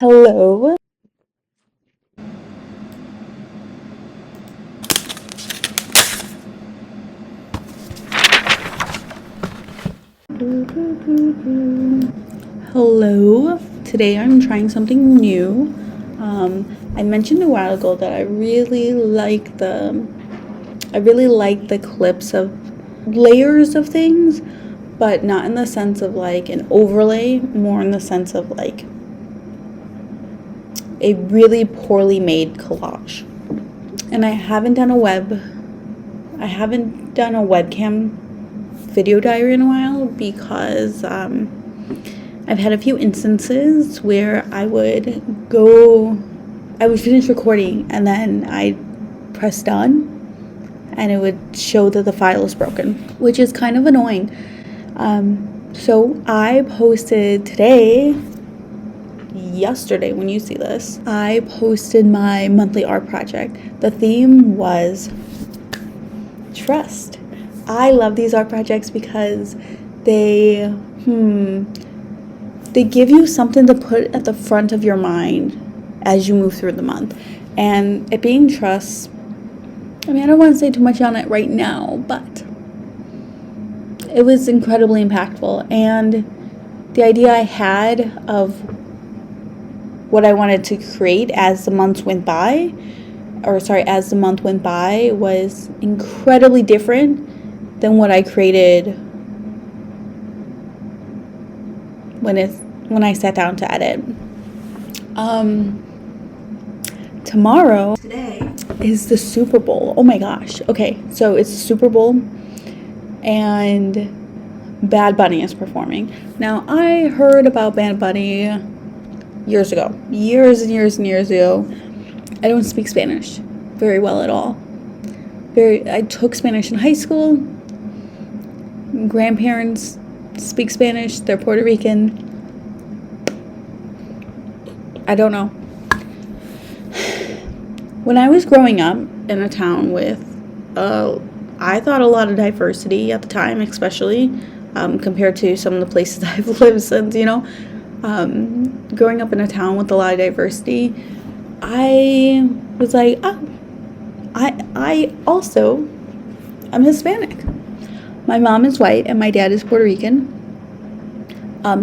Hello. Hello. Today I'm trying something new. I mentioned a while ago that I really like the clips of layers of things, but not in the sense of like an overlay, more in the sense of like a really poorly made collage. And I haven't done a webcam video diary in a while because I've had a few instances where I would finish recording and then I'd press done and it would show that the file is broken, which is kind of annoying. So I posted yesterday when you see this, I posted my monthly art project. The theme was trust. I love these art projects because they give you something to put at the front of your mind as you move through the month. And it being trust, I mean, I don't want to say too much on it right now, but it was incredibly impactful. And the idea I had of what I wanted to create as the month went by was incredibly different than what I created when I sat down to edit. Today is the Super Bowl. Oh my gosh. Okay, so it's the Super Bowl and Bad Bunny is performing. Now, I heard about Bad Bunny years and years ago. I don't speak Spanish very well at all. I took Spanish in high school. Grandparents speak Spanish. They're Puerto Rican. I don't know. When I was growing up in a town with, I thought a lot of diversity at the time, especially compared to some of the places I've lived since, growing up in a town with a lot of diversity, I was like, oh, I'm Hispanic. My mom is white and my dad is Puerto Rican.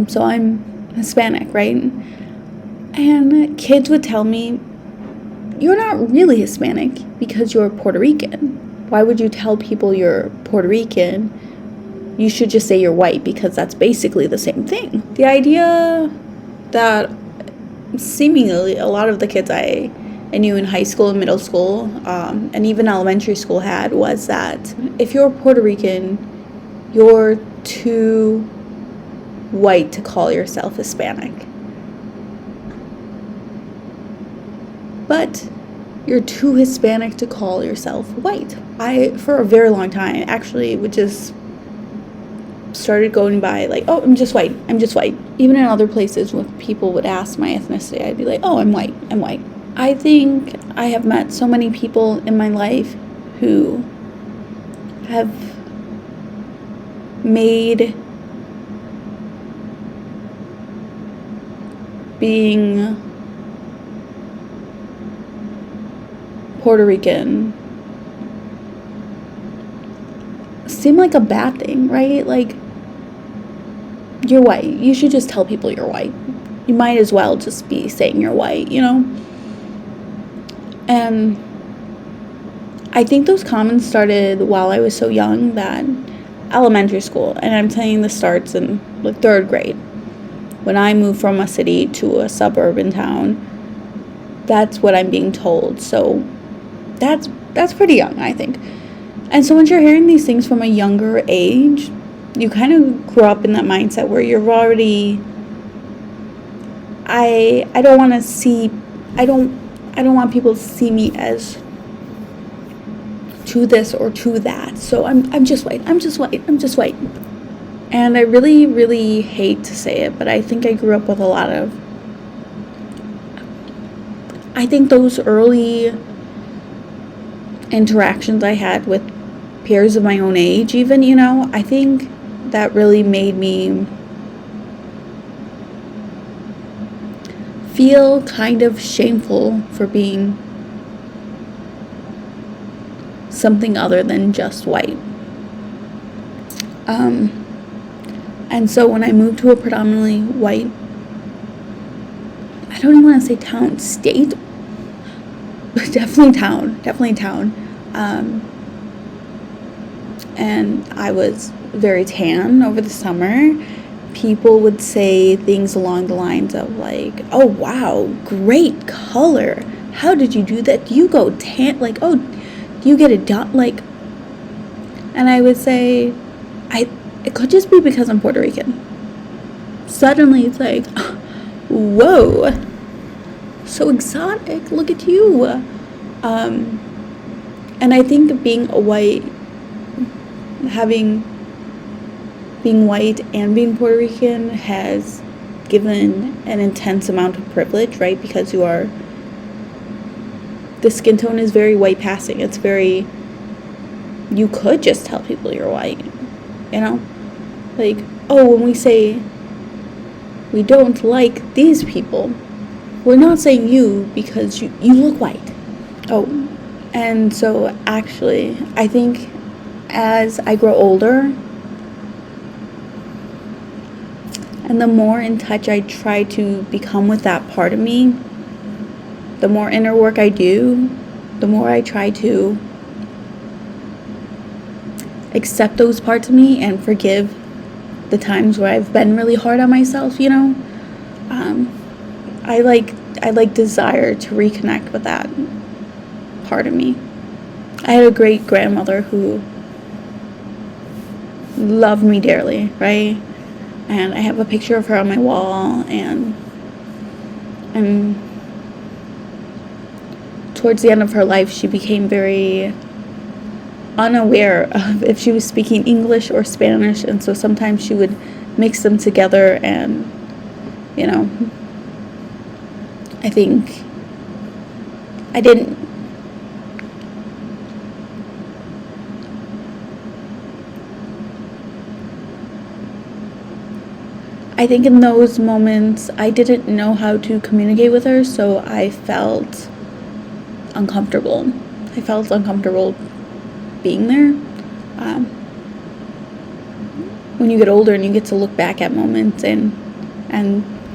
So I'm Hispanic, right? And kids would tell me, you're not really Hispanic because you're Puerto Rican. Why would you tell people you're Puerto Rican? You should just say you're white because that's basically the same thing. The idea that seemingly a lot of the kids I knew in high school and middle school and even elementary school had was that if you're Puerto Rican, you're too white to call yourself Hispanic. But you're too Hispanic to call yourself white. For a very long time, actually, would just started going by like, oh, I'm just white. Even in other places when people would ask my ethnicity, I'd be like, oh, I'm white. I think I have met so many people in my life who have made being Puerto Rican seem like a bad thing, right? Like, you're white. You should just tell people you're white. You might as well just be saying you're white, And I think those comments started while I was so young, that elementary school, and I'm telling you, this starts in like 3rd grade. When I moved from a city to a suburban town, that's what I'm being told. So that's pretty young, I think. And so once you're hearing these things from a younger age, you kind of grew up in that mindset where you're already, I don't want people to see me as to this or to that. So I'm just white. And I really, really hate to say it, but I think I grew up with I think those early interactions I had with peers of my own age, even, I think that really made me feel kind of shameful for being something other than just white. And so when I moved to a predominantly white, I don't even want to say town, state, but definitely town. And I was very tan over the summer. People would say things along the lines of like, oh wow, great color. How did you do that? Do you go tan? Like, oh, do you get it done? Like, and I would say, it could just be because I'm Puerto Rican. Suddenly it's like, whoa, so exotic, look at you. And I think being white and being Puerto Rican has given an intense amount of privilege, right? Because the skin tone is very white passing. It's very, you could just tell people you're white, you know? Like, oh, when we say we don't like these people, we're not saying you because you look white. Oh, and so actually, I think as I grow older, and the more in touch I try to become with that part of me, the more inner work I do, the more I try to accept those parts of me and forgive the times where I've been really hard on myself, you know. I desire to reconnect with that part of me. I had a great grandmother who loved me dearly, right? And I have a picture of her on my wall, and towards the end of her life, she became very unaware of if she was speaking English or Spanish, and so sometimes she would mix them together, and, you know, I think I didn't I think in those moments I didn't know how to communicate with her, so I felt uncomfortable. I felt uncomfortable being there. When you get older and you get to look back at moments and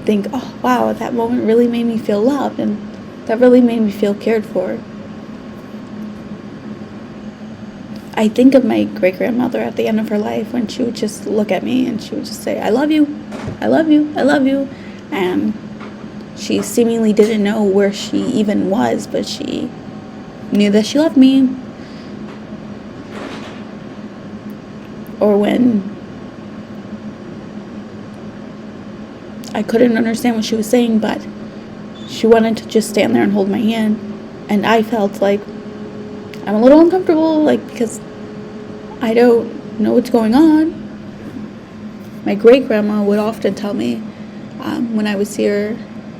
think, oh wow, that moment really made me feel loved, and that really made me feel cared for. I think of my great-grandmother at the end of her life when she would just look at me and she would just say, I love you, I love you, I love you. And she seemingly didn't know where she even was, but she knew that she loved me. Or when I couldn't understand what she was saying, but she wanted to just stand there and hold my hand, and I felt like I'm a little uncomfortable, like, because I don't know what's going on. My great-grandma would often tell me when I would see her,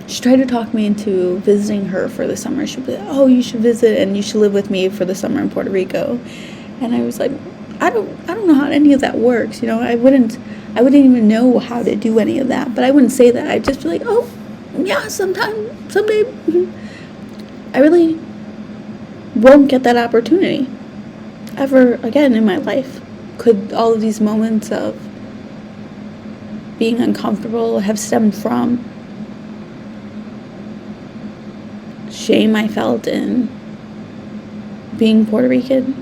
she tried to talk me into visiting her for the summer. She'd be like, oh, you should visit and you should live with me for the summer in Puerto Rico. And I was like, I don't know how any of that works, you know. I wouldn't even know how to do any of that, but I wouldn't say that. I'd just be like, oh, yeah, someday. I really won't get that opportunity ever again in my life. Could all of these moments of being uncomfortable have stemmed from shame I felt in being Puerto Rican?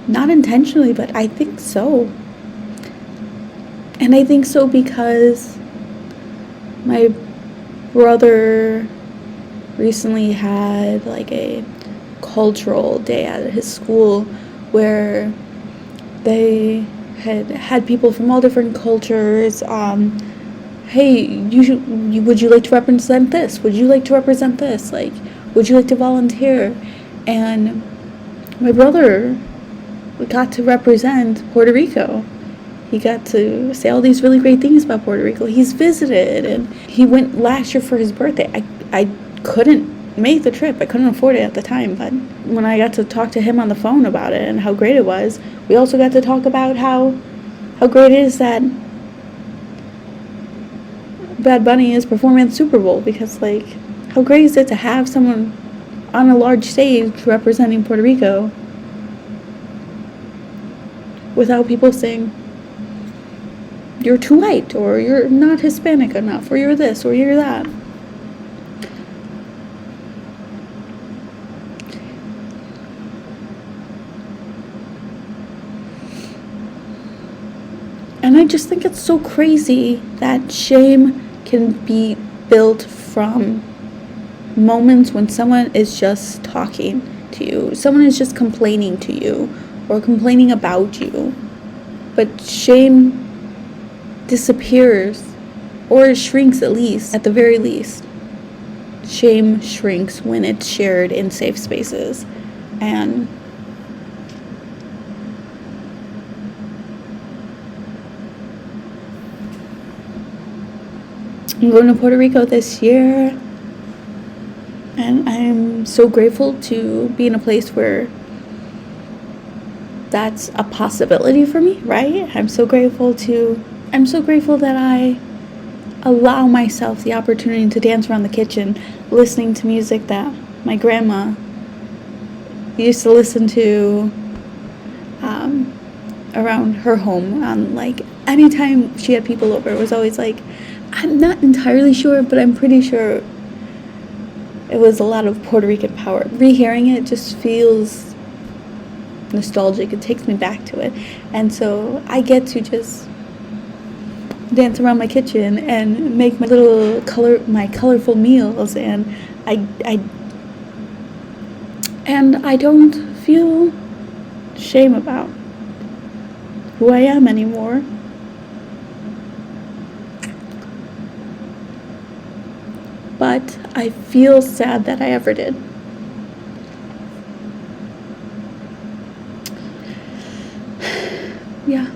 Not intentionally, but I think so. And I think so because my brother recently had like a cultural day at his school where they had people from all different cultures. Hey, would you like to represent this? Would you like to represent this? Like, would you like to volunteer? And my brother got to represent Puerto Rico. He got to say all these really great things about Puerto Rico. He's visited, and he went last year for his birthday. I couldn't make the trip. I couldn't afford it at the time, but when I got to talk to him on the phone about it and how great it was, we also got to talk about how great it is that Bad Bunny is performing at the Super Bowl, because, like, how great is it to have someone on a large stage representing Puerto Rico without people saying, you're too white, or you're not Hispanic enough, or you're this, or you're that. And I just think it's so crazy that shame can be built from moments when someone is just talking to you, someone is just complaining to you, or complaining about you. But shame disappears, or it shrinks, at the very least. Shame shrinks when it's shared in safe spaces. And I'm going to Puerto Rico this year, and I'm so grateful to be in a place where that's a possibility for me, right? I'm so grateful that I allow myself the opportunity to dance around the kitchen, listening to music that my grandma used to listen to around her home. Like, anytime she had people over, it was always like, I'm not entirely sure, but I'm pretty sure it was a lot of Puerto Rican power. Rehearing it just feels nostalgic. It takes me back to it. And so I get to just dance around my kitchen and make my colorful meals, and I don't feel shame about who I am anymore. But I feel sad that I ever did. Yeah.